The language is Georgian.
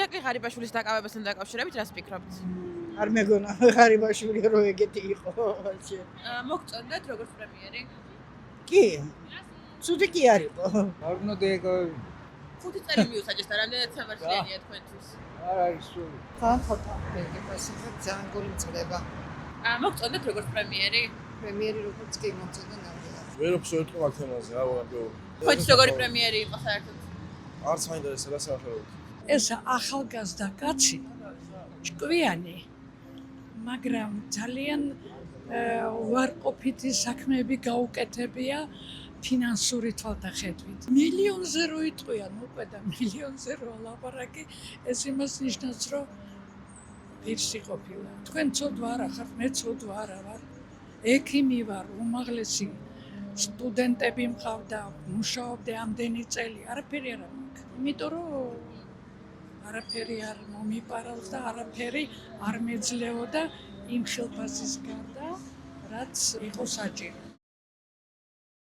ირაკლი ღარიბაშვილის დაკავებასთან დაკავშირებით რას ფიქრობთ? არ მეგონა ღარიბაშვილი რო ეგეთი იყო. მოგწონდათ როგორც პრემიერი? კი. ცუდი კი არ იყო. არ უნდა დაეკავებინა. 5 წელი მიუსაჯეს და რამდენად სამართლიანია თქვენთვის? არ არის სული. თან პასუხი ძალიან გული მწდება. მოგწონდათ როგორც პრემიერი? პრემიერი როგორც კი მომწონდა ნამდვილად. ვერ ვფსოეთ ამ თემაზე, რა ვარ. თქვენთვის როგორი პრემიერი იყო საერთოდ? არც მაინტერესებს რა სახელობთ. ეს ახალგაზრდა კაცი ჭკვიანი, მაგრამ ძალიან უარყოფითი საქმეები გაუკეთებია ფინანსური თვალსაჩინით. მილიონზე რო იტყვიან უკვე და მილიონზე რო ლაპარაკი, ეს იმას ნიშნავს, რომ პირსი ყოფილა. თქვენ ცოდვა არა ხართ, მე ცოდვა არა ვარ. ექიმი ვარ, უმაღლესი სტუდენტები მყავდა, მუშაობდი ამდენი წელი, არაფერი არ მაქვს. იმიტომ რომ არაფერი არ მომიპარავს და არაფერი არ მეძლეოდა იმ ხელფასის გარდა, რაც იყო საჭირო.